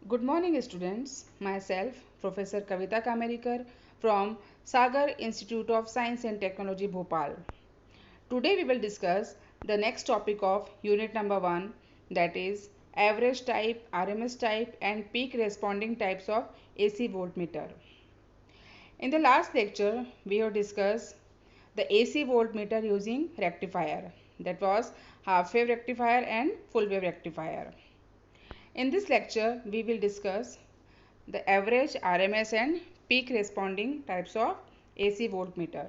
Good morning, students. Myself, Professor Kavita Kamerikar from Sagar Institute of Science and Technology, Bhopal. Today, we will discuss the next topic of unit number 1, that is average type, RMS type, and peak responding types of AC voltmeter. In the last lecture, we have discussed the AC voltmeter using rectifier, that was half wave rectifier and full wave rectifier. In this lecture, we will discuss the average, RMS and peak responding types of AC voltmeter.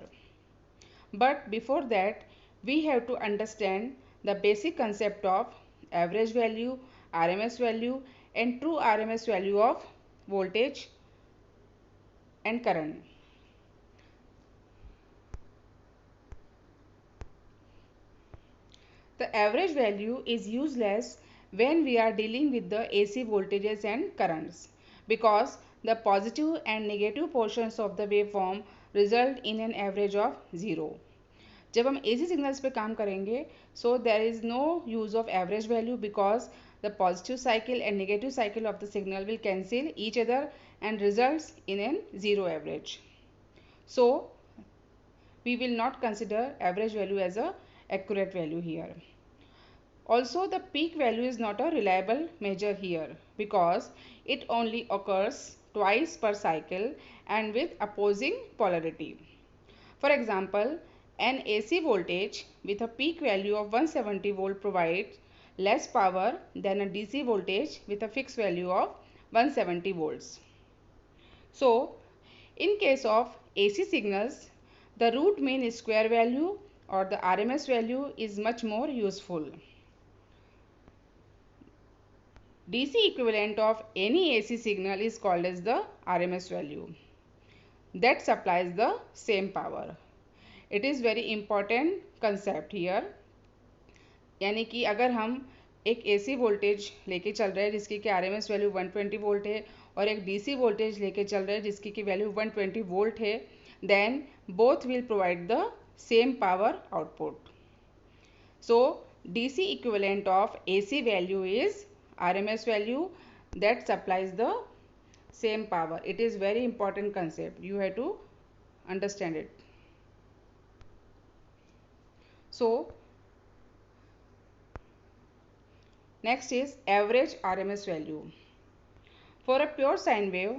But before that, we have to understand the basic concept of average value, RMS value and true RMS value of voltage and current. The average value is useless when we are dealing with the AC voltages and currents because the positive and negative portions of the waveform result in an average of 0. जब हम AC signals पे काम करेंगे so there is no use of average value because the positive cycle and negative cycle of the signal will cancel each other and results in an zero average. So we will not consider average value as a accurate value here. Also, the peak value is not a reliable measure here because it only occurs twice per cycle and with opposing polarity. For example, an AC voltage with a peak value of 170 volt provides less power than a DC voltage with a fixed value of 170 volts. So, in case of AC signals, the root mean square value or the RMS value is much more useful. DC equivalent of any AC signal is called as the RMS value that supplies the same power. It is very important concept here. यानी कि अगर हम एक AC voltage लेके चल रहे हैं जिसकी कि RMS वैल्यू 120 वोल्ट है और एक DC वोल्टेज लेके चल रहे हैं जिसकी की वैल्यू 120 वोल्ट है, then both will provide the same power output. So DC equivalent of AC value is RMS value that supplies the same power. It is very important concept. You have to understand it. So next is average RMS value. For a pure sine wave,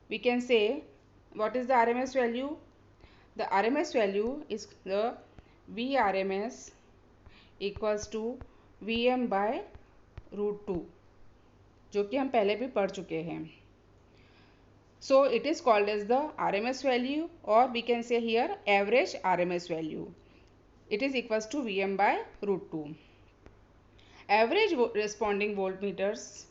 we can say what is the RMS value? The RMS value is the Vrms equals to Vm by root 2, जो कि हम पहले भी पढ़ चुके हैं. So it is called as the RMS value, or we can say here average RMS value. It is equals to Vm by root 2. Average responding voltmeters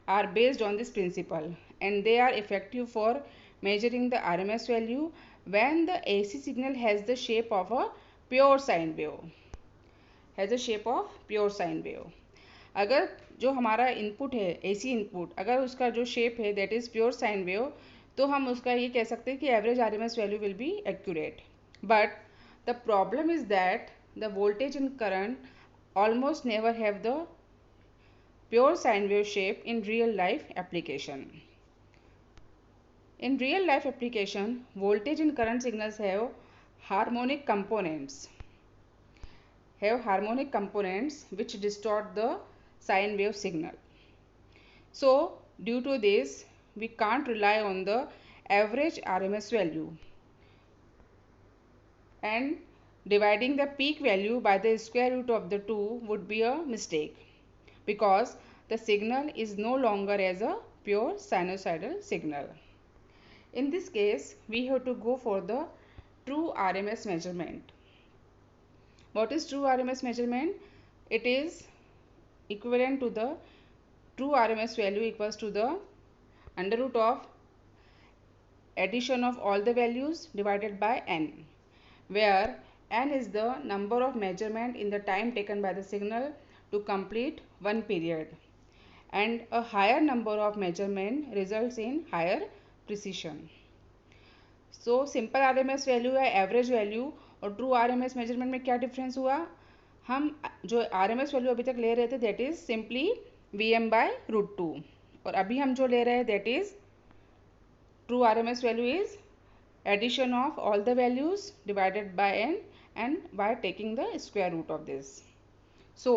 are based on this principle and they are effective for measuring the RMS value when the AC signal has the shape of a pure sine wave. Has a shape of pure sine wave. अगर जो हमारा input है AC input, अगर उसका जो shape है that is pure sine wave, तो हम उसका ये कह सकते हैं कि average RMS value will be accurate. But the problem is that the voltage and current almost never have the pure sine wave shape in real life application. In real life application, voltage and current signals have harmonic components which distort the sine wave signal. So due to this, we can't rely on the average RMS value, and dividing the peak value by the square root of the 2 would be a mistake because the signal is no longer as a pure sinusoidal signal. In this case, we have to go for the true RMS measurement. What is true RMS measurement? It is equivalent to the true RMS value equals to the under root of addition of all the values divided by n, where n is the number of measurement in the time taken by the signal to complete one period, and a higher number of measurement results in higher precision. So simple RMS value या average value और true RMS measurement में क्या difference हुआ? हम जो RMS value अभी तक ले रहे थे that is simply Vm by root 2, और अभी हम जो ले रहे हैं that is true RMS value is addition of all the values divided by n and by taking the square root of this. So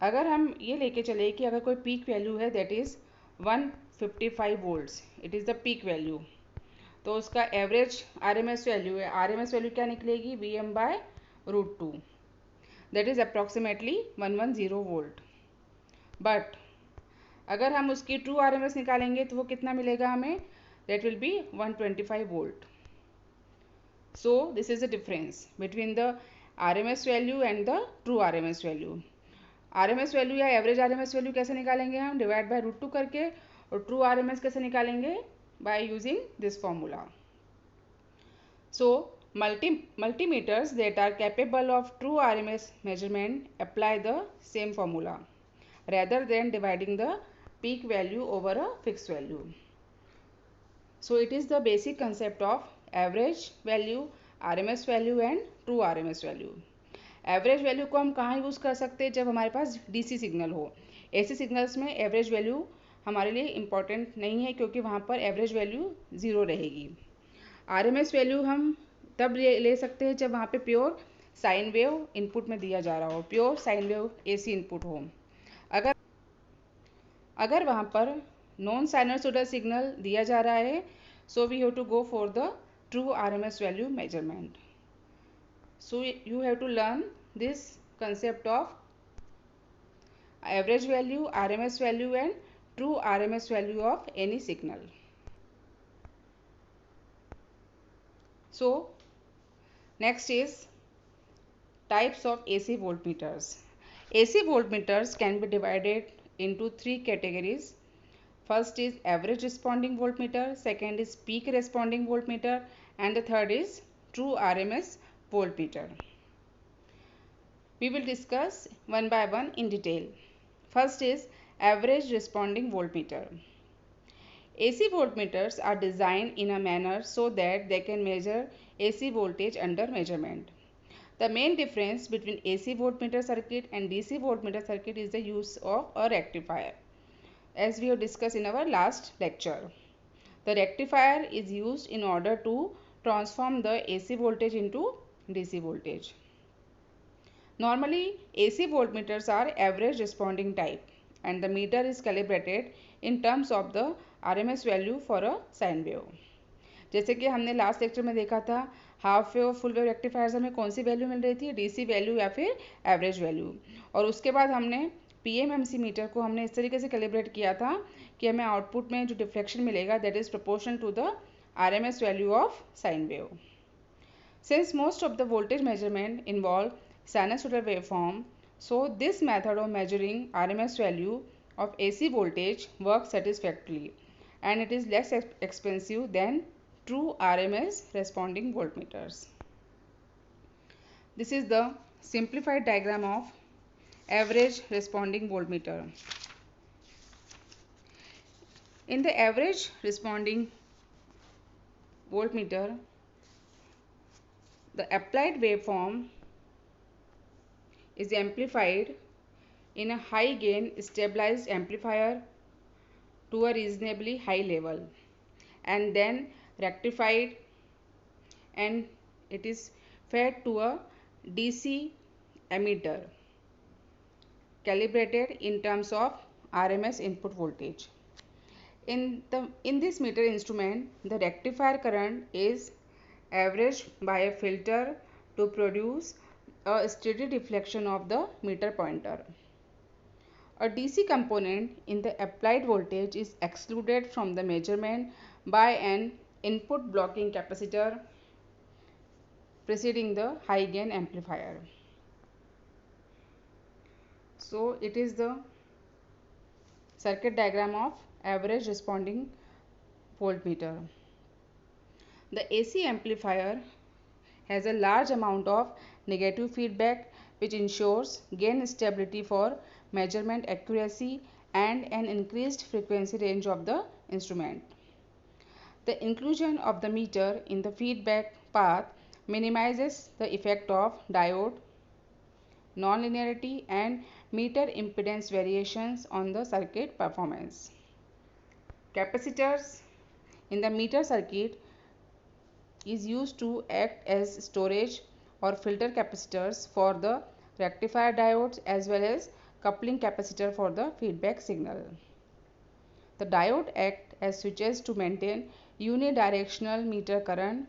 अगर हम ये लेके चले कि अगर कोई पीक वैल्यू है that is 155 volts, it is the peak value, तो उसका एवरेज RMS वैल्यू है, RMS वैल्यू क्या निकलेगी Vm/√2, that is approximately 110 volt. But अगर हम उसकी ट्रू RMS निकालेंगे तो वो कितना मिलेगा हमें, that will be 125 volt. So this is the difference between the RMS value and the true RMS value. RMS value या एवरेज RMS वैल्यू कैसे निकालेंगे हम, डिवाइड बाय √2 करके, और ट्रू RMS कैसे निकालेंगे, by using this formula. So multimeters that are capable of true RMS measurement apply the same formula rather than dividing the peak value over a fixed value. So it is the basic concept of average value, RMS value and true RMS value. Average value को हम कहाँ use कर सकते हैं, जब हमारे पास DC signal हो. AC signals में एवरेज वैल्यू हमारे लिए इम्पॉर्टेंट नहीं है क्योंकि वहाँ पर एवरेज वैल्यू ज़ीरो रहेगी. RMS वैल्यू हम तब ले सकते हैं जब वहाँ पे प्योर साइन वेव इनपुट में दिया जा रहा हो, pure sine wave AC input हो. अगर वहाँ पर नॉन साइनसोइडल सिग्नल दिया जा रहा है, so we have to go for the true RMS value measurement. So you have to learn this concept of average value, RMS value and true RMS value of any signal. So next is types of AC voltmeters. AC voltmeters can be divided into three categories. First is average responding voltmeter, second is peak responding voltmeter, and the third is true RMS voltmeter. We will discuss one by one in detail. First is average responding voltmeter. AC voltmeters are designed in a manner so that they can measure AC voltage under measurement. The main difference between AC voltmeter circuit and DC voltmeter circuit is the use of a rectifier, as we have discussed in our last lecture. The rectifier is used in order to transform the AC voltage into DC voltage. Normally, AC voltmeters are average responding type and the meter is calibrated in terms of the RMS value for a sine wave. जैसे कि हमने last lecture में देखा था, half wave और full wave rectifiers में कौन सी value मिल रही थी, DC वैल्यू या फिर एवरेज वैल्यू. और उसके बाद हमने PMMC मीटर को हमने इस तरीके से कैलिब्रेट किया था कि हमें आउटपुट में जो डिफ्लेक्शन मिलेगा that is proportional to the RMS value of sine wave. Since most of the voltage measurement involve sinusoidal waveform, so this method of measuring RMS value of AC voltage works satisfactorily and it is less expensive than true RMS responding voltmeters. This is the simplified diagram of average responding voltmeter. In the average responding voltmeter, the applied waveform is amplified in a high gain stabilized amplifier to a reasonably high level and then rectified, and it is fed to a DC emitter calibrated in terms of RMS input voltage. In this meter instrument, the rectifier current is averaged by a filter to produce a steady deflection of the meter pointer. A DC component in the applied voltage is excluded from the measurement by an input blocking capacitor preceding the high gain amplifier. So it is the circuit diagram of average responding voltmeter. The AC amplifier has a large amount of negative feedback which ensures gain stability for measurement accuracy and an increased frequency range of the instrument. The inclusion of the meter in the feedback path minimizes the effect of diode, nonlinearity and meter impedance variations on the circuit performance. Capacitors in the meter circuit is used to act as storage or filter capacitors for the rectifier diodes as well as coupling capacitor for the feedback signal. The diode act as switches to maintain unidirectional meter current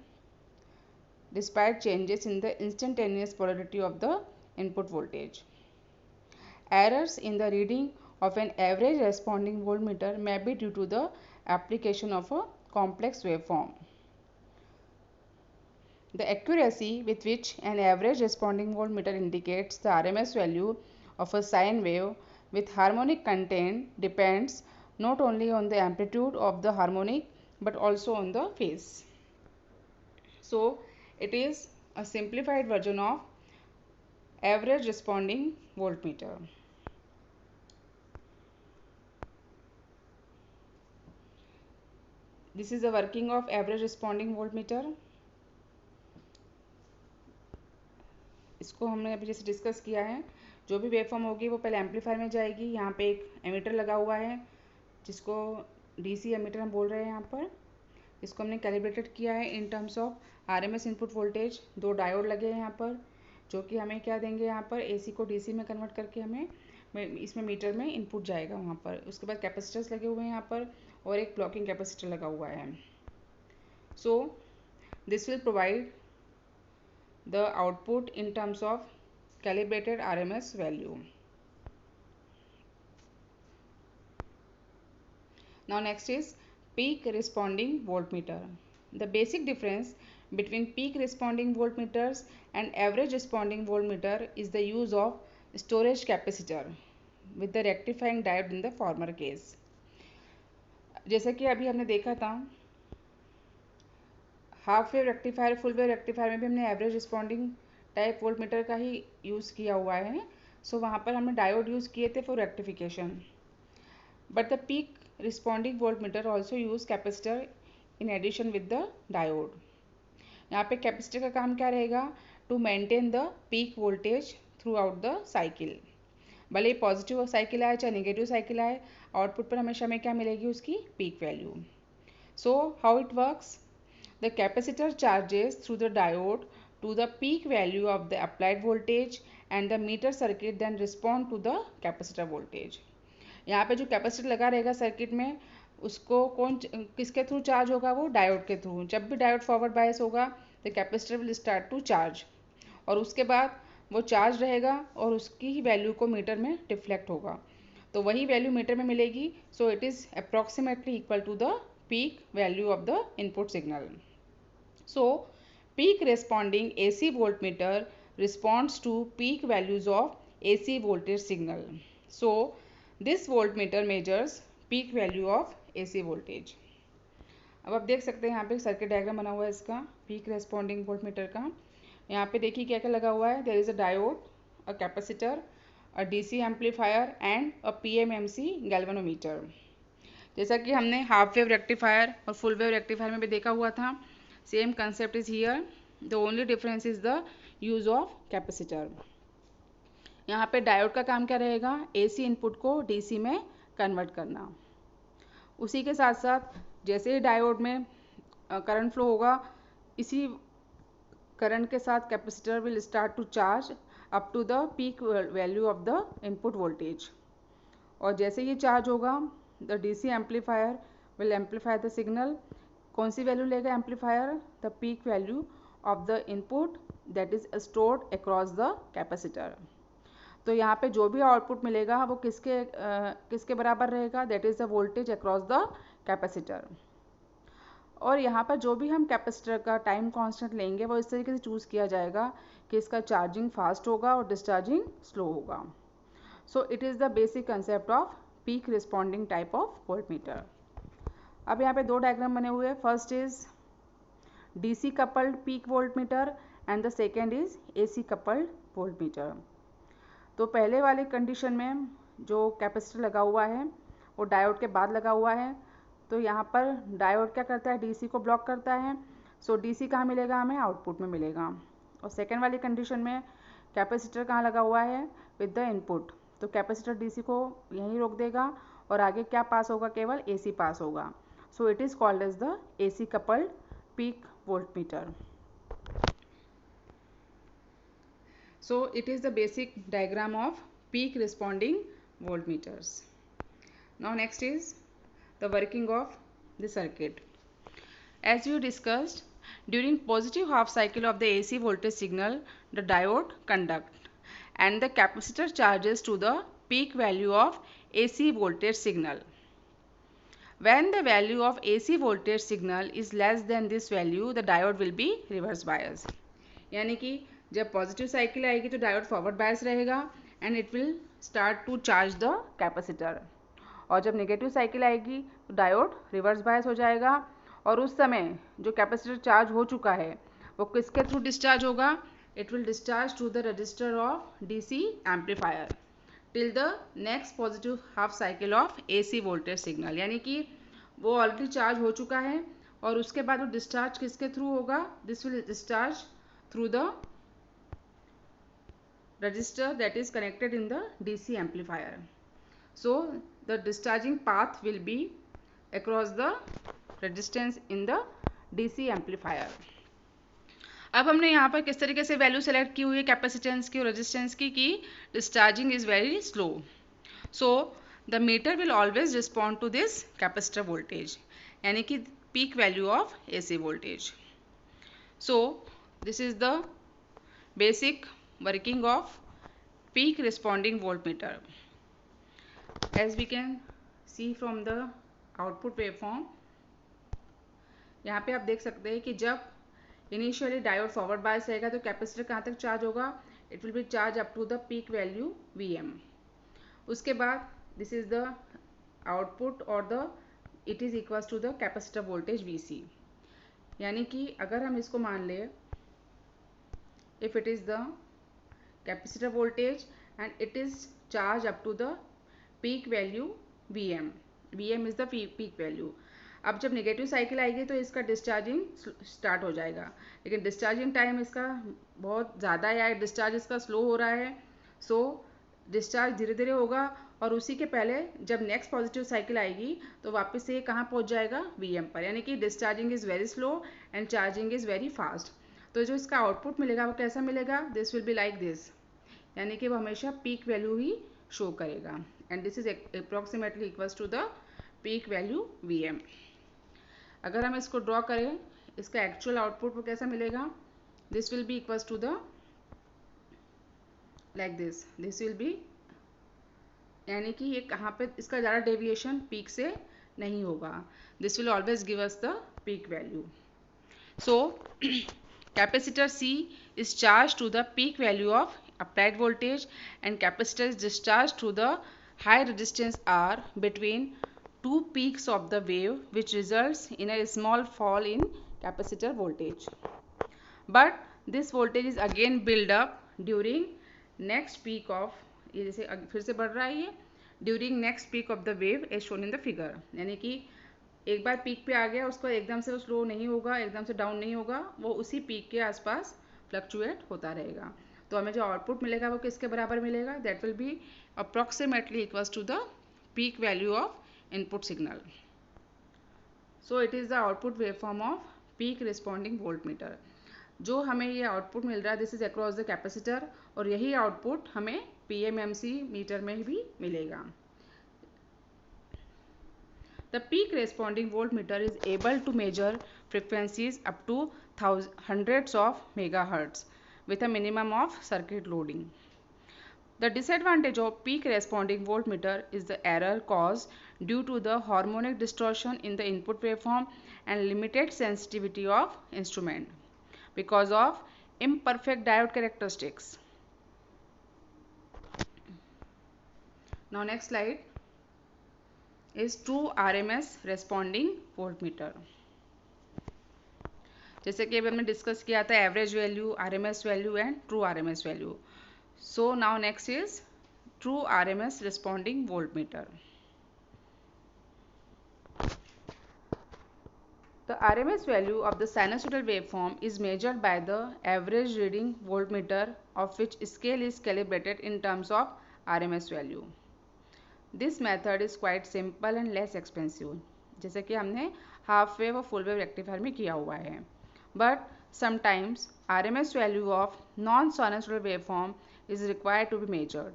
despite changes in the instantaneous polarity of the input voltage. Errors in the reading of an average responding voltmeter may be due to the application of a complex waveform. The accuracy with which an average responding voltmeter indicates the RMS value of a sine wave with harmonic content depends not only on the amplitude of the harmonic but also on the phase. So, it is a simplified version of average responding voltmeter. This is the working of average responding voltmeter. इसको हमने अभी जैसे discuss किया है, जो भी waveform होगी वो पहले एम्पलीफायर में जाएगी. यहाँ पे एक एमीटर लगा हुआ है जिसको डीसी एमीटर हम बोल रहे हैं. यहाँ पर इसको हमने कैलिब्रेटेड किया है in terms of RMS input voltage. 2 diode लगे हैं यहाँ पर जो कि हमें क्या देंगे, यहाँ पर एसी को डीसी में कन्वर्ट करके हमें इसमें मीटर में इनपुट जाएगा वहाँ पर. उसके बाद कैपेसिटर्स लगे हुए हैं यहाँ पर और एक ब्लॉकिंग कैपेसिटर लगा हुआ है. So this will provide the output in terms of calibrated RMS value. Now next is peak responding voltmeter. The basic difference between peak responding voltmeters and average responding voltmeter is the use of storage capacitor with the rectifying diode in the former case. जैसा कि अभी हमने देखा था, half wave rectifier, full wave rectifier में भी हमने average responding type voltmeter का ही यूज़ किया हुआ है. सो वहाँ पर हमने डायोड यूज़ किए थे for rectification. But the peak responding voltmeter also use capacitor in addition with the diode. यहाँ पे कैपेसिटर का काम क्या रहेगा, to maintain the peak voltage throughout the cycle. भले ही पॉजिटिव साइकिल आए चाहे नेगेटिव साइकिल आए, आउटपुट पर हमेशा हमें क्या मिलेगी, उसकी peak value. So how it works, the capacitor charges through the diode to the peak value of the applied voltage and the meter circuit then respond to the capacitor voltage. यहाँ पे जो capacitor लगा रहेगा circuit में, उसको किसके through charge होगा, वो डायोड के थ्रू. जब भी डायोड फॉरवर्ड बायस होगा तो capacitor will start to charge और उसके बाद वो चार्ज रहेगा और उसकी ही वैल्यू को मीटर में डिफ्लेक्ट होगा. तो वही वैल्यू मीटर में मिलेगी. So it is approximately equal to the peak value of the input signal. So, peak responding AC voltmeter responds to peak values of AC voltage signal. So, this voltmeter measures peak value of AC voltage. अब आप देख सकते हैं यहाँ पे circuit diagram बना हुआ है इसका पीक रेस्पॉन्डिंग वोल्टमीटर का. यहाँ पे देखिए क्या क्या लगा हुआ है. There is a diode, a capacitor, a DC amplifier and a PMMC galvanometer. जैसा कि हमने हाफ वेव रेक्टिफायर और फुल वेव रेक्टिफायर में भी देखा हुआ था, same concept is here. The only difference is the use of capacitor. यहाँ पे डायोड का काम क्या रहेगा, एसी इनपुट को डीसी में कन्वर्ट करना. उसी के साथ साथ जैसे ही डायोड में करंट फ्लो होगा, इसी करंट के साथ capacitor will start to charge up to the peak value of the input voltage. और जैसे ये चार्ज होगा, the DC amplifier will amplify the signal. कौन सी वैल्यू लेगा amplifier, the peak value of the input that is stored across the capacitor. तो यहाँ पे जो भी आउटपुट मिलेगा वो किसके बराबर रहेगा, that is the voltage across the capacitor. और यहाँ पर जो भी हम कैपेसिटर का टाइम कांस्टेंट लेंगे वो इस तरीके से चूज़ किया जाएगा कि इसका चार्जिंग फास्ट होगा और डिस्चार्जिंग स्लो होगा. So it is the basic concept of peak responding type of voltmeter. अब यहाँ पे 2 डायग्राम बने हुए हैं. First is DC coupled peak voltmeter and the second is AC coupled voltmeter. तो पहले वाले कंडीशन में जो कैपेसिटर लगा हुआ है वो डायोड के बाद लगा हुआ है. तो यहाँ पर डायोड क्या करता है, डीसी को ब्लॉक करता है. सो डीसी कहाँ मिलेगा, हमें आउटपुट में मिलेगा. और सेकेंड वाली कंडीशन में कैपेसिटर कहाँ लगा हुआ है, विद द इनपुट. तो कैपेसिटर डीसी को यहीं रोक देगा और आगे क्या पास होगा, केवल एसी पास होगा. So it is called as the AC coupled peak voltmeter. So it is the basic diagram of peak responding voltmeters. Now next is the working of the circuit. As you discussed, during positive half cycle of the AC voltage signal, the diode conduct and the capacitor charges to the peak value of AC voltage signal. When the value of AC voltage signal is less than this value, the diode will be reverse bias. यानी कि जब positive cycle आएगी तो diode forward bias रहेगा and it will start to charge the capacitor. और जब negative cycle आएगी तो डायोड रिवर्स बायस हो जाएगा और उस समय जो कैपेसिटर चार्ज हो चुका है वो किसके थ्रू डिस्चार्ज होगा, it will discharge to the register of DC amplifier till the next positive half cycle of AC voltage signal. यानी कि वो ऑलरेडी चार्ज हो चुका है और उसके बाद वो डिस्चार्ज किसके थ्रू होगा, this will discharge through the register that is connected in the DC amplifier. So the discharging path will be across the resistance in the DC amplifier. अब हमने यहाँ पर किस तरीके से वैल्यू सेलेक्ट की हुई है कैपेसिटेंस की और रेजिस्टेंस की कि discharging is very slow. So the meter will always respond to this capacitor voltage, यानी कि peak value of AC voltage. So this is the basic working of peak responding voltmeter. As we can see from the output waveform, यहाँ पे आप देख सकते हैं कि जब इनिशियली डायोड फॉरवर्ड बायस रहेगा तो कैपेसिटर कहाँ तक चार्ज होगा, it will be charge up to the peak value Vm. उसके बाद दिस इज द आउटपुट और the it is equal to the capacitor voltage Vc. यानी कि अगर हम इसको मान ले, if it is the capacitor voltage and it is charged up to the peak value Vm. Vm is the peak value. अब जब नेगेटिव साइकिल आएगी तो इसका डिस्चार्जिंग स्टार्ट हो जाएगा, लेकिन डिस्चार्जिंग टाइम इसका बहुत ज़्यादा है, डिस्चार्ज इसका स्लो हो रहा है. सो डिस्चार्ज धीरे धीरे होगा और उसी के पहले जब नेक्स्ट पॉजिटिव साइकिल आएगी तो वापस से ये कहाँ पहुँच जाएगा, Vm पर. यानी कि discharging is very slow and charging is very fast. तो जो इसका आउटपुट मिलेगा वो कैसा मिलेगा, this will be like this, यानी कि वो हमेशा पीक वैल्यू ही शो करेगा and this is approximately equals to the peak value Vm. अगर हम इसको ड्रॉ करें, इसका एक्चुअल आउटपुट वो कैसा मिलेगा, this will be equals to the like this, this will be, यानी कि ये कहाँ पे इसका ज़्यादा डेविएशन पीक से नहीं होगा. This will always give us the peak value. So capacitor C is charged to the peak value of applied voltage and capacitor is discharged to the high resistance R between two peaks of the wave, which results in a small fall in capacitor voltage. But this voltage is again build up during next peak of, ये जैसे फिर से बढ़ रहा है ये, during next peak of the wave as shown in the figure. यानी कि एक बार पीक पे आ गया उसको एकदम से वो स्लो नहीं होगा, एकदम से डाउन नहीं होगा, वो उसी पीक के आसपास फ्लक्चुएट होता रहेगा. तो हमें जो आउटपुट मिलेगा वो किसके बराबर मिलेगा, that will be approximately equals to the peak value of input signal. So it is the output waveform of peak responding voltmeter. जो हमें ये आउटपुट मिल रहा है this is across the capacitor और यही आउटपुट हमें PMMC मीटर में भी मिलेगा. The peak responding voltmeter is able to measure frequencies up to hundreds of megahertz with a minimum of circuit loading. The disadvantage of peak responding voltmeter is the error caused due to the harmonic distortion in the input waveform and limited sensitivity of instrument because of imperfect diode characteristics. Now next slide is true RMS responding voltmeter. जैसे कि अभी हमने discuss किया था average value, RMS value and true RMS value. So now next is true RMS responding voltmeter. The RMS value of the sinusoidal waveform is measured by the average reading voltmeter of which scale is calibrated in terms of RMS value. This method is quite simple and less expensive, जैसे कि हमने half wave और full wave rectifier में किया हुआ है। But sometimes RMS value of non sinusoidal waveform is required to be measured.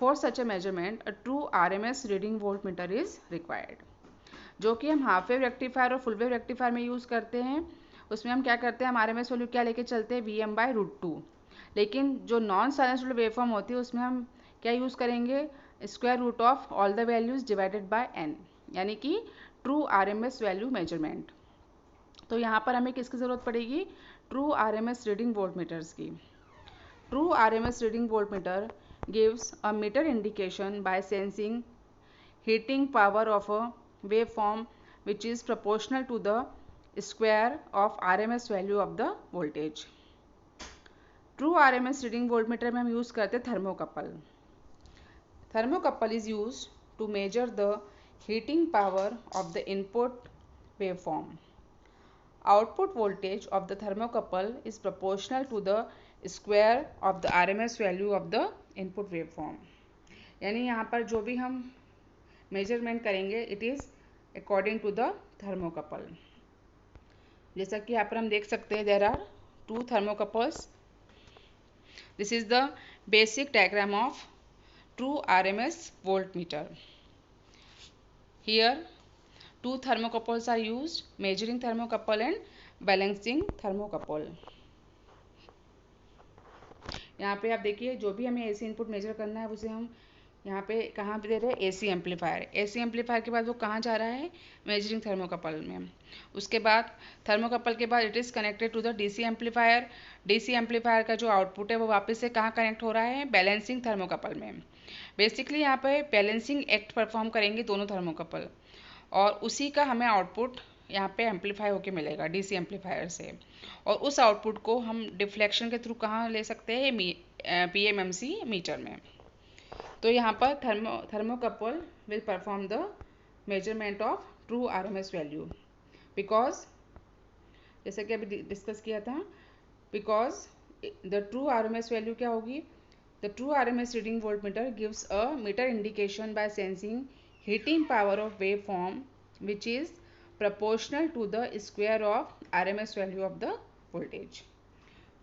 For such a measurement a true RMS reading voltmeter is required. जो कि हम हाफ वेव रेक्टिफायर और full wave rectifier में use करते हैं, उसमें हम क्या करते हैं, हम RMS वैल्यू क्या लेके चलते हैं, VM/√2। लेकिन जो नॉन साइनसॉइडल वेवफॉर्म होती है उसमें हम क्या यूज़ करेंगे, square root of all the values divided by n, यानी कि ट्रू RMS वैल्यू मेजरमेंट। तो यहाँ पर हमें किसकी ज़रूरत पड़ेगी, ट्रू RMS रीडिंग वोल्टमीटर्स की। True RMS reading voltmeter gives a meter indication by sensing heating power of a waveform which is proportional to the square of RMS value of the voltage. True RMS reading voltmeter में हम use करते हैं thermocouple. Thermocouple is used to measure the heating power of the input waveform. Output voltage of the thermocouple is proportional to the square of the RMS value of the input waveform. यानी यहाँ पर जो भी हम measurement करेंगे it is according to the thermocouple. जैसा कि यहाँ पर हम देख सकते हैं there are two thermocouples. This is the basic diagram of true RMS voltmeter. Here two thermocouples are used, measuring thermocouple and balancing thermocouple. यहाँ पे आप देखिए जो भी हमें AC इनपुट मेजर करना है उसे हम यहाँ पे कहाँ पे दे रहे हैं, AC एम्पलीफायर। AC एम्पलीफायर के बाद वो कहाँ जा रहा है, मेजरिंग थर्मोकपल में। उसके बाद थर्मोकपल के बाद it is connected to the DC amplifier. DC amplifier का जो आउटपुट है वो वापस से कहाँ कनेक्ट हो रहा है, बैलेंसिंग थर्मोकपल में। बेसिकली यहाँ पे बैलेंसिंग एक्ट परफॉर्म करेंगे दोनों थर्मोकपल, और उसी का हमें आउटपुट यहाँ पे एम्पलीफाई होके मिलेगा DC एम्पलीफायर से। और उस आउटपुट को हम डिफ्लेक्शन के थ्रू कहाँ ले सकते हैं, PMMC मीटर में। तो यहाँ पर thermocouple will perform the measurement of true RMS value, because जैसे कि अभी डिस्कस किया था, because the true RMS value क्या होगी, the true RMS reading voltmeter gives a meter indication by sensing heating power of wave form which is proportional to the square of RMS value of the voltage.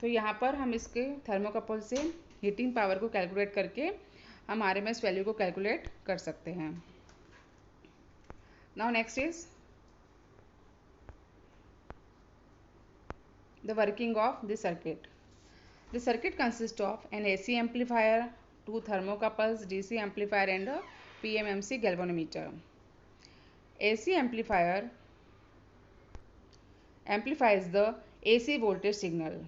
तो यहाँ पर हम इसके thermocouple से heating power को calculate करके हम RMS value को कैलकुलेट कर सकते हैं। Now next is the working of this circuit. The circuit consists of an AC amplifier, two thermocouples, DC amplifier and a PMMC galvanometer. AC amplifier amplifies the AC voltage signal.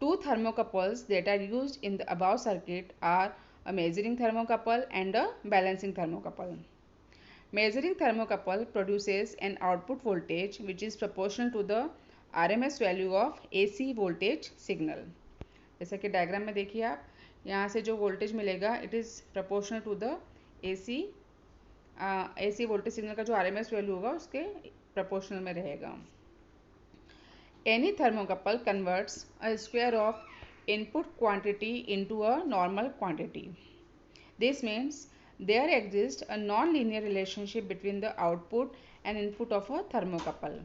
Two thermocouples that are used in the above circuit are a measuring thermocouple and a balancing thermocouple. Measuring thermocouple produces an output voltage which is proportional to the RMS value of AC voltage signal. जैसा कि diagram में देखिए आप, यहाँ से जो voltage मिलेगा it is proportional to the AC voltage signal का जो RMS वैल्यू होगा उसके प्रपोर्शनल में रहेगा। Any thermocouple converts a square of input quantity into a normal quantity. This means there exists a non-linear relationship between the output and input of a thermocouple.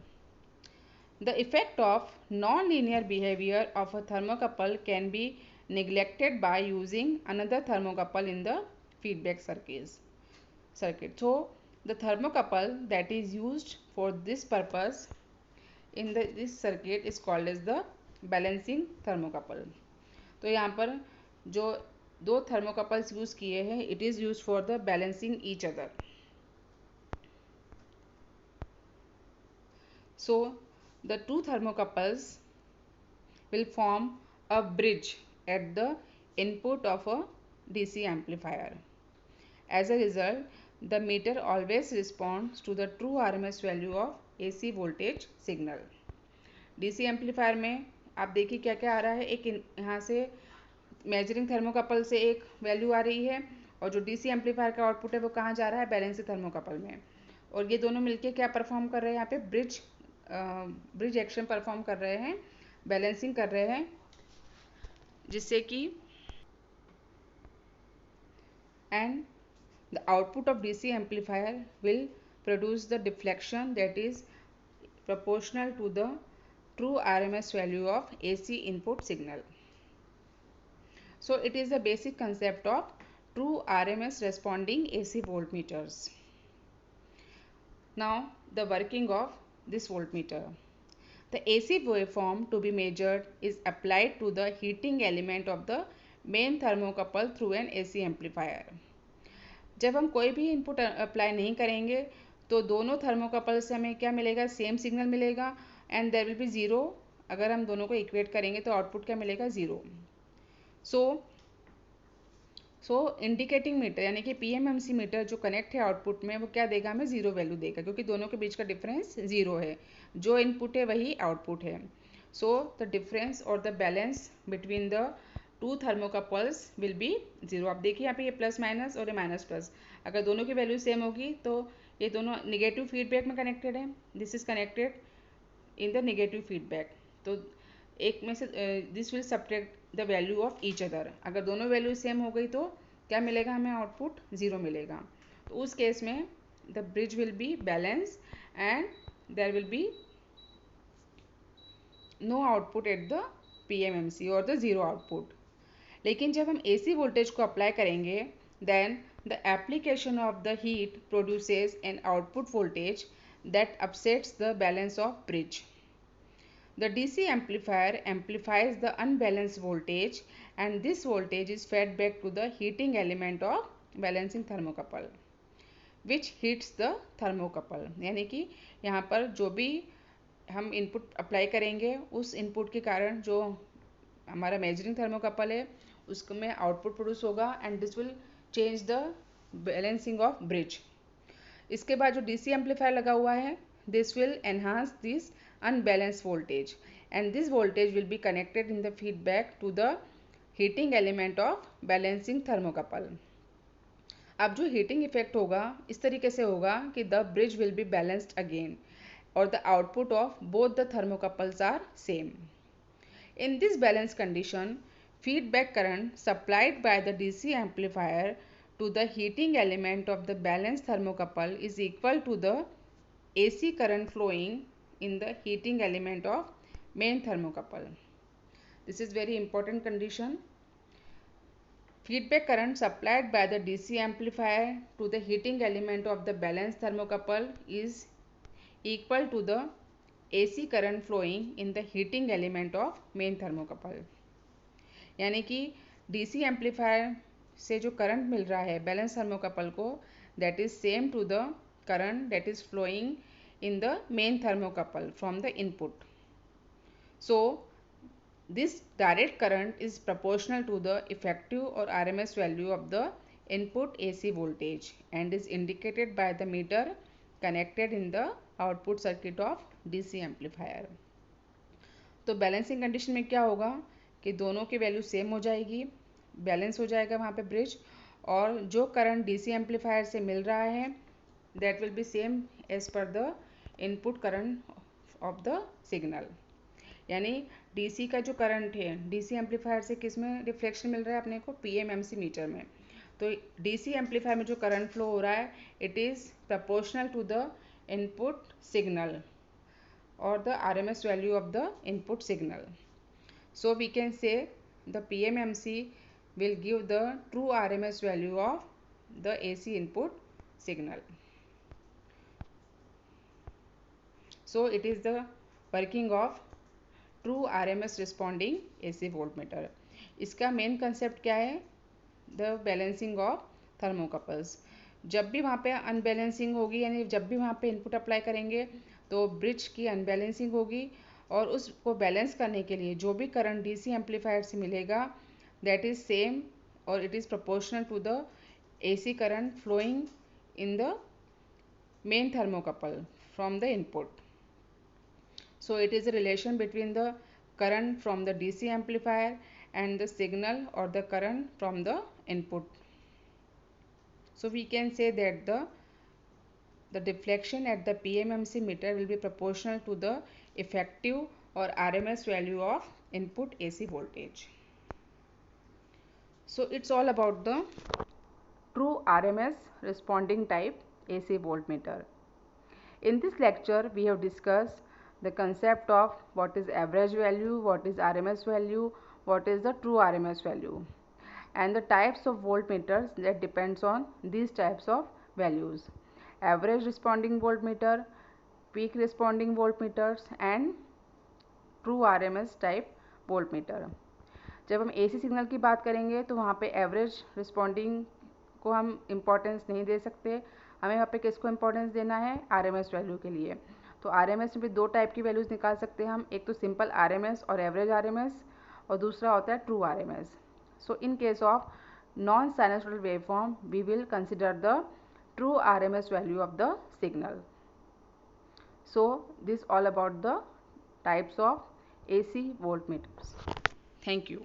The effect of non-linear behavior of a thermocouple can be neglected by using another thermocouple in the feedback circuit. So, the thermocouple that is used for this purpose in this circuit is called as the balancing thermocouple. तो यहाँ पर जो दो thermocouples use किए हैं it is use for the balancing each other. So the two thermocouples will form a bridge at the input of a DC amplifier. As a result, the meter always responds to the true RMS value of AC voltage signal. DC amplifier में आप देखिए क्या क्या आ रहा है, एक यहाँ से मेजरिंग थर्मोकपल से एक वैल्यू आ रही है और जो DC एम्पलीफायर का आउटपुट है वो कहाँ जा रहा है, बैलेंसिंग थर्मोकपल में। और ये दोनों मिलके क्या परफॉर्म कर रहे हैं, यहाँ पे ब्रिज एक्शन परफॉर्म कर रहे हैं, बैलेंसिंग कर रहे हैं, जिससे कि and the output of DC amplifier will produce the deflection that is proportional to the true RMS value of AC input signal. So it is the basic concept of true RMS responding AC voltmeters. Now the working of this voltmeter. The AC waveform to be measured is applied to the heating element of the main thermocouple through an AC amplifier. जब हम कोई भी input apply नहीं करेंगे तो दोनों thermocouple से हमें क्या मिलेगा, सेम सिग्नल मिलेगा and there will be zero. अगर हम दोनों को इक्वेट करेंगे तो आउटपुट क्या मिलेगा, ज़ीरो. सो इंडिकेटिंग मीटर यानी कि पीएमएमसी मीटर जो कनेक्ट है आउटपुट में वो क्या देगा, हमें ज़ीरो वैल्यू देगा क्योंकि दोनों के बीच का डिफरेंस ज़ीरो है. जो इनपुट है वही आउटपुट है. सो द डिफरेंस और the balance between the two thermocouples will be zero. आप देखिए यहाँ पे ये प्लस माइनस और ये माइनस प्लस. अगर दोनों की वैल्यू सेम होगी तो ये दोनों निगेटिव फीडबैक में कनेक्टेड है. This is connected in the negative feedback. तो एक में से this will subtract the value of each other. अगर दोनों वैल्यू सेम हो गई तो क्या मिलेगा, हमें आउटपुट ज़ीरो मिलेगा. तो उस केस में the bridge will be balance and there will be no output at the PMMC और द ज़ीरो आउटपुट. लेकिन जब हम AC वोल्टेज को अप्लाई करेंगे then the application of the heat produces an output voltage that upsets the balance of bridge. The DC amplifier amplifies the unbalanced voltage and this voltage is fed back to the heating element of balancing thermocouple which heats the thermocouple. यानी कि यहाँ पर जो भी हम input apply करेंगे उस input के कारण जो हमारा मेजरिंग थर्मोकपल है उसमें आउटपुट प्रोड्यूस होगा and this will change the balancing of bridge. इसके बाद जो DC एम्पलीफायर लगा हुआ है this will enhance this unbalanced voltage and this voltage will be connected in the feedback to the heating element of balancing thermocouple. अब जो heating effect होगा इस तरीके से होगा कि the bridge will be balanced again और the output of both the thermocouples are same. In this balanced condition, feedback current supplied by the DC amplifier to the heating element of the balanced thermocouple is equal to the AC current flowing in the heating element of main thermocouple. This is very important condition. Feedback current supplied by the DC amplifier to the heating element of the balanced thermocouple is equal to the AC current flowing in the heating element of main thermocouple. यानी कि DC amplifier से जो current मिल रहा है balance thermocouple को that is same to the current that is flowing in the main thermocouple from the input. So this direct current is proportional to the effective or RMS value of the input AC voltage and is indicated by the meter connected in the output circuit of DC amplifier. तो balancing condition में क्या होगा कि दोनों की value same हो जाएगी, balance हो जाएगा वहाँ पे ब्रिज, और जो करंट DC एम्पलीफायर से मिल रहा है that will be same as per the input current of the signal. यानी DC का जो करंट है DC एम्पलीफायर से किस में रिफ्लेक्शन मिल रहा है अपने को, PMMC मीटर में. तो DC एम्पलीफायर में जो करंट फ्लो हो रहा है it is proportional to the input signal और the RMS value of the input signal. So we can say the PMMC will give the true RMS value of the AC input signal. So it is the working of true RMS responding AC voltmeter. इसका main concept क्या है, the balancing of thermocouples. जब भी वहाँ पे unbalancing होगी यानी जब भी वहाँ पे इनपुट अप्लाई करेंगे तो ब्रिज की अनबैलेंसिंग होगी और उसको बैलेंस करने के लिए जो भी करंट DC एम्पलीफायर से मिलेगा दैट इज़ सेम और it is proportional to the AC current flowing in the main thermocouple from the input. So it is a relation between the current from the DC amplifier and the signal or the current from the input. So we can say that the deflection at the PMMC meter will be proportional to the effective or RMS value of input AC voltage. So it's all about the true RMS responding type AC voltmeter. In this lecture, we have discussed the concept of what is average value, what is RMS value, what is the true RMS value, and the types of voltmeters that depends on these types of values: average responding voltmeter, peak responding voltmeters, and true RMS type voltmeter. जब हम AC signal की बात करेंगे तो वहाँ पे average responding को हम इम्पोर्टेंस नहीं दे सकते. हमें वहाँ पे किसको इम्पोर्टेंस देना है? RMS वैल्यू के लिए. तो RMS में भी दो टाइप की वैल्यूज़ निकाल सकते हैं हम. एक तो सिंपल RMS और एवरेज RMS, और दूसरा होता है true RMS. So in case of non sinusoidal waveform we will consider the true RMS value of the signal. So this all about the types of AC voltmeters. Thank you.